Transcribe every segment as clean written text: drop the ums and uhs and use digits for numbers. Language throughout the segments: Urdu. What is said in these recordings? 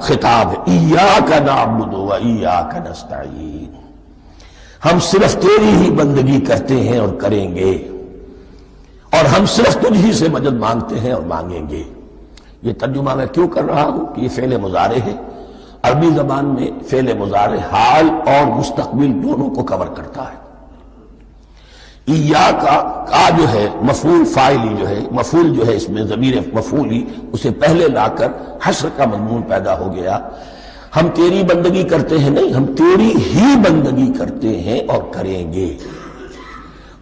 خطاب ہے، ایاک نعبد و ایاک نستعین، ہم صرف تیری ہی بندگی کرتے ہیں اور کریں گے، اور ہم صرف تجھ ہی سے مدد مانگتے ہیں اور مانگیں گے۔ یہ ترجمہ میں کیوں کر رہا ہوں کہ یہ فعل مضارع ہے، عربی زبان میں فعل مضارع حال اور مستقبل دونوں کو کور کرتا ہے۔ ایاک کا جو ہے مفعول فاعلی جو ہے، مفعول جو ہے اس میں ضمیر مفعولی اسے پہلے لا کر حشر کا مضمون پیدا ہو گیا۔ ہم تیری بندگی کرتے ہیں نہیں، ہم تیری ہی بندگی کرتے ہیں اور کریں گے۔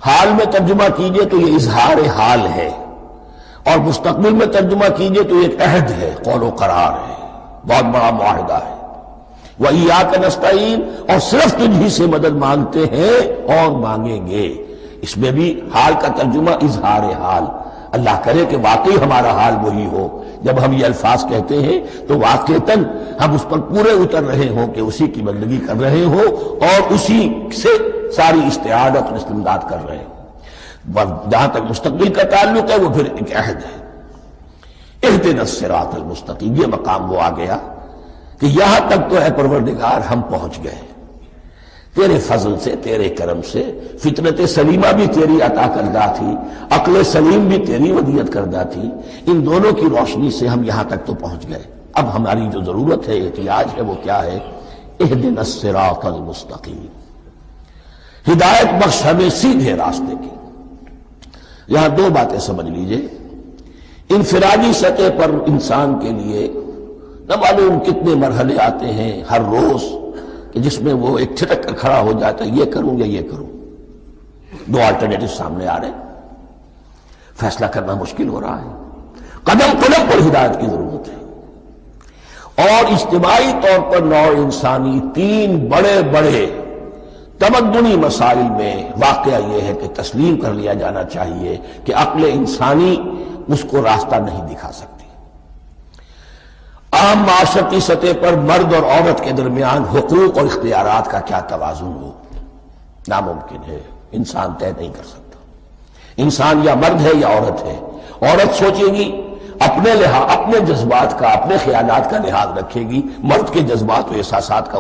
حال میں ترجمہ کیجئے تو یہ اظہار حال ہے، اور مستقبل میں ترجمہ کیجئے تو ایک عہد ہے، قول و قرار ہے، بہت بڑا معاہدہ ہے۔ وَإِيَّاكَ نَسْتَعِينُ، اور صرف تجھ ہی سے مدد مانگتے ہیں اور مانگیں گے۔ اس میں بھی حال کا ترجمہ اظہار حال، اللہ کرے کہ واقعی ہمارا حال وہی ہو، جب ہم یہ الفاظ کہتے ہیں تو واقعتاً ہم اس پر پورے اتر رہے ہوں کہ اسی کی بندگی کر رہے ہوں اور اسی سے ساری استعانت اور استمداد کر رہے ہیں۔ جہاں تک مستقبل کا تعلق ہے وہ پھر ایک عہد ہے، اہدنا الصراط المستقیم، یہ مقام وہ آ گیا کہ یہاں تک تو اے پروردگار ہم پہنچ گئے تیرے فضل سے، تیرے کرم سے۔ فطرت سلیمہ بھی تیری عطا کردہ تھی، عقل سلیم بھی تیری ودیت کردہ تھی، ان دونوں کی روشنی سے ہم یہاں تک تو پہنچ گئے۔ اب ہماری جو ضرورت ہے، احتیاج ہے، وہ کیا ہے؟ اہدنا الصراط المستقیم، ہدایت بخش ہمیں سیدھے راستے کی۔ یہاں دو باتیں سمجھ لیجئے، انفرادی سطح پر انسان کے لیے نہ معلوم کتنے مرحلے آتے ہیں ہر روز کہ جس میں وہ ایک چھٹک کر کھڑا ہو جاتا ہے، یہ کروں یا یہ کروں، دو آلٹرنیٹو سامنے آ رہے ہیں، فیصلہ کرنا مشکل ہو رہا ہے، قدم قدم پر ہدایت کی ضرورت ہے۔ اور اجتماعی طور پر نوع انسانی تین بڑے بڑے تمدنی مسائل میں واقعہ یہ ہے کہ تسلیم کر لیا جانا چاہیے کہ عقل انسانی اس کو راستہ نہیں دکھا سکتی۔ عام معاشرتی سطح پر مرد اور عورت کے درمیان حقوق اور اختیارات کا کیا توازن ہو، ناممکن ہے، انسان طے نہیں کر سکتا۔ انسان یا مرد ہے یا عورت ہے، عورت سوچے گی اپنے جذبات کا، اپنے خیالات کا لحاظ رکھے گی، مرد کے جذبات و احساسات کا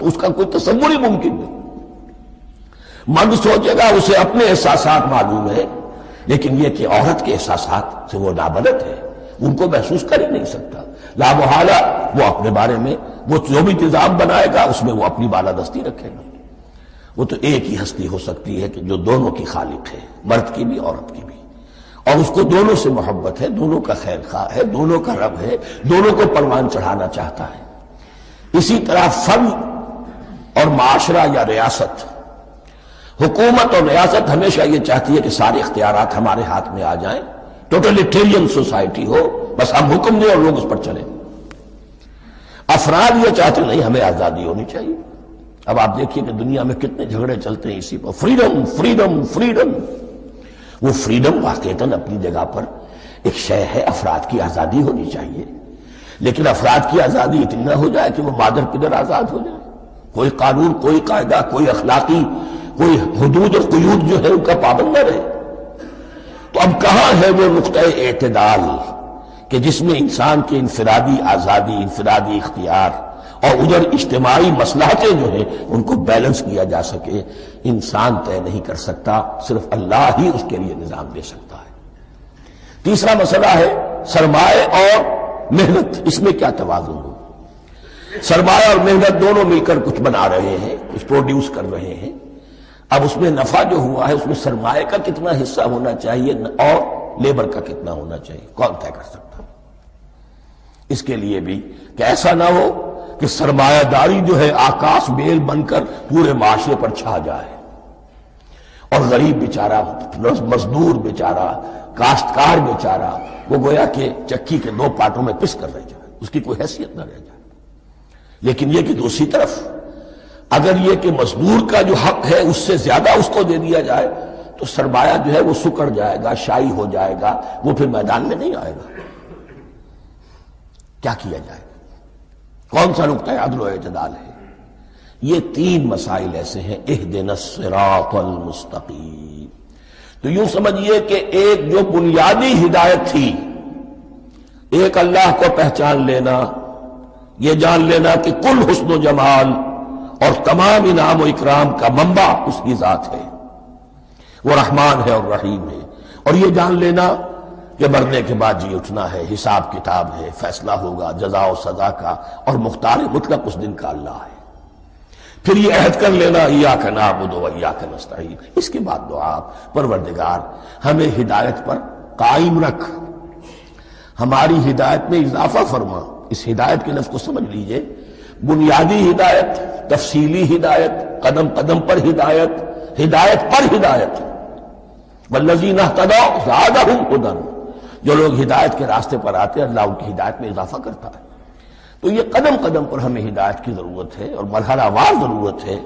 اس کا کوئی تصور ہی ممکن نہیں۔ مرد سوچے گا اسے اپنے احساسات معلوم ہے، لیکن یہ کہ عورت کے احساسات سے وہ نابلد ہے، ان کو محسوس کر ہی نہیں سکتا۔ لا محالہ وہ اپنے بارے میں وہ جو بھی نظام بنائے گا اس میں وہ اپنی بالادستی رکھے گا۔ وہ تو ایک ہی ہستی ہو سکتی ہے کہ جو دونوں کی خالق ہے، مرد کی بھی عورت کی بھی، اور اس کو دونوں سے محبت ہے، دونوں کا خیر خواہ ہے، دونوں کا رب ہے، دونوں کو پروان چڑھانا چاہتا ہے۔ اسی طرح فرد اور معاشرہ یا ریاست، حکومت اور ریاست ہمیشہ یہ چاہتی ہے کہ سارے اختیارات ہمارے ہاتھ میں آ جائیں، ٹوٹلیٹیرین سوسائٹی ہو، بس ہم حکم دیں اور لوگ اس پر چلیں۔ افراد یہ چاہتے نہیں، ہمیں آزادی ہونی چاہیے۔ اب آپ دیکھیے کہ دنیا میں کتنے جھگڑے چلتے ہیں اسی پر، فریڈم فریڈم فریڈم۔ وہ فریڈم واقعتاً اپنی جگہ پر ایک شے ہے، افراد کی آزادی ہونی چاہیے، لیکن افراد کی آزادی اتنی نہ ہو جائے کہ وہ مادر پدر آزاد ہو جائے، کوئی قانون، کوئی قاعدہ، کوئی اخلاقی کوئی حدود اور قیود جو ہے ان کا پابند نہ رہے۔ تو اب کہاں ہے وہ نقطہ اعتدال کہ جس میں انسان کی انفرادی آزادی، انفرادی اختیار اور ادھر اجتماعی مصلحتیں جو ہیں ان کو بیلنس کیا جا سکے؟ انسان طے نہیں کر سکتا، صرف اللہ ہی اس کے لیے نظام دے سکتا ہے۔ تیسرا مسئلہ ہے سرمایہ اور محنت، اس میں کیا توازن ہو؟ سرمایہ اور محنت دونوں مل کر کچھ بنا رہے ہیں، کچھ پروڈیوس کر رہے ہیں۔ اب اس میں نفع جو ہوا ہے اس میں سرمایہ کا کتنا حصہ ہونا چاہیے اور لیبر کا کتنا ہونا چاہیے، کون طے کر سکتا؟ اس کے لیے بھی کہ ایسا نہ ہو کہ سرمایہ داری جو ہے آکاش بیل بن کر پورے معاشرے پر چھا جائے، اور غریب بیچارہ، مزدور بیچارہ، کاشتکار بیچارہ وہ گویا کہ چکی کے دو پارٹوں میں پس کر رہ جائے، اس کی کوئی حیثیت نہ رہ جائے۔ لیکن یہ کہ دوسری طرف اگر یہ کہ مزدور کا جو حق ہے اس سے زیادہ اس کو دے دیا جائے تو سرمایہ جو ہے وہ سکڑ جائے گا، شائی ہو جائے گا، وہ پھر میدان میں نہیں آئے گا۔ کیا کیا جائے؟ کون سا نقطہ عدل و اعتدال ہے؟ یہ تین مسائل ایسے ہیں، اہدنا الصراط المستقیم۔ تو یوں سمجھیے کہ ایک جو بنیادی ہدایت تھی، ایک اللہ کو پہچان لینا، یہ جان لینا کہ کل حسن و جمال اور تمام انعام و اکرام کا منبع اس کی ذات ہے، وہ رحمان ہے اور رحیم ہے۔ اور یہ جان لینا کہ مرنے کے بعد جی اٹھنا ہے، حساب کتاب ہے، فیصلہ ہوگا جزا و سزا کا، اور مختار مطلق اس دن کا اللہ ہے۔ پھر یہ عہد کر لینا ایاک نعبد و ایاک نستعین۔ اس کے بعد دعا، پروردگار ہمیں ہدایت پر قائم رکھ، ہماری ہدایت میں اضافہ فرما۔ اس ہدایت کے لفظ کو سمجھ لیجئے، بنیادی ہدایت، تفصیلی ہدایت، قدم قدم پر ہدایت، ہدایت پر ہدایت۔ والذین اہتدوا زادہم ہدی، جو لوگ ہدایت کے راستے پر آتے ہیں اللہ ان کی ہدایت میں اضافہ کرتا ہے۔ تو یہ قدم قدم پر ہمیں ہدایت کی ضرورت ہے اور مرحلہ وار ضرورت ہے۔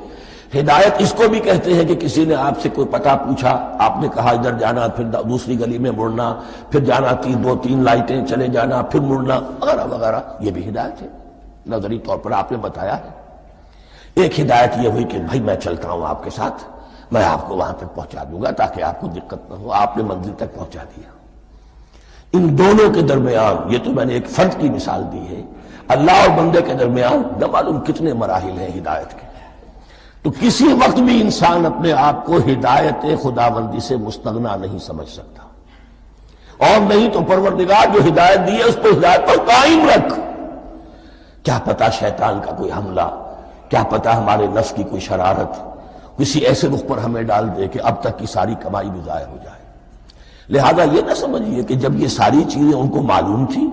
ہدایت اس کو بھی کہتے ہیں کہ کسی نے آپ سے کوئی پتہ پوچھا، آپ نے کہا ادھر جانا، پھر دوسری گلی میں مڑنا، پھر جانا دو تین لائٹیں چلے جانا، پھر مڑنا وغیرہ وغیرہ، یہ بھی ہدایت ہے۔ نظری طور پر آپ نے بتایا ہے۔ ایک ہدایت یہ ہوئی کہ بھائی میں چلتا ہوں آپ کے ساتھ، میں آپ کو وہاں تک پہنچا دوں گا تاکہ آپ کو دقت نہ ہو، آپ نے منزل تک پہنچا دیا۔ ان دونوں کے درمیان، یہ تو میں نے ایک فرد کی مثال دی ہے، اللہ اور بندے کے درمیان نہ معلوم کتنے مراحل ہیں ہدایت کے۔ تو کسی وقت بھی انسان اپنے آپ کو ہدایت خداوندی سے مستغنا نہیں سمجھ سکتا، اور نہیں تو پروردگار جو ہدایت دی ہے اس کو ہدایت پر قائم رکھ۔ کیا پتہ شیطان کا کوئی حملہ، کیا پتہ ہمارے نفس کی کوئی شرارت کسی ایسے رخ پر ہمیں ڈال دے کہ اب تک کی ساری کمائی بھی ضائع ہو جائے۔ لہذا یہ نہ سمجھیے کہ جب یہ ساری چیزیں ان کو معلوم تھی،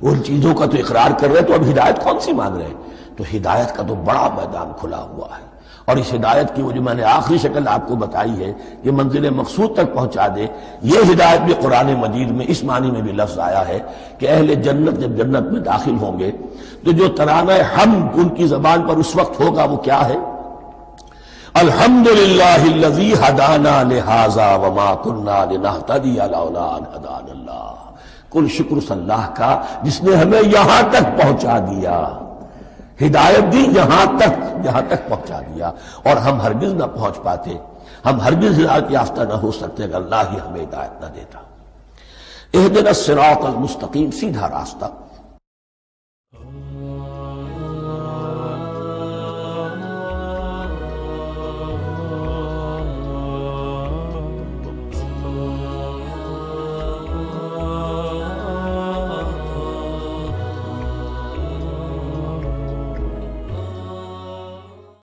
ان چیزوں کا تو اقرار کر رہے تو اب ہدایت کون سی مانگ رہے ہیں؟ تو ہدایت کا تو بڑا میدان کھلا ہوا ہے، اور اس ہدایت کی وہ جو میں نے آخری شکل آپ کو بتائی ہے کہ منزل مقصود تک پہنچا دے، یہ ہدایت بھی قرآن مجید میں اس معنی میں بھی لفظ آیا ہے کہ اہل جنت جب جنت میں داخل ہوں گے تو جو ترانہ حمد ان کی زبان پر اس وقت ہوگا وہ کیا ہے؟ الحمدللہ الذی ہدانا لہذا وما کنا لنہتدی لولا ان ہدانا اللہ۔ کل شکر اس اللہ کا جس نے ہمیں یہاں تک پہنچا دیا، ہدایت دی یہاں تک پہنچا دیا، اور ہم ہرگز نہ پہنچ پاتے، ہم ہرگز ہدایت یافتہ نہ ہو سکتے اگر اللہ ہی ہمیں ہدایت نہ دیتا۔ اہدنا الصراط المستقیم، سیدھا راستہ۔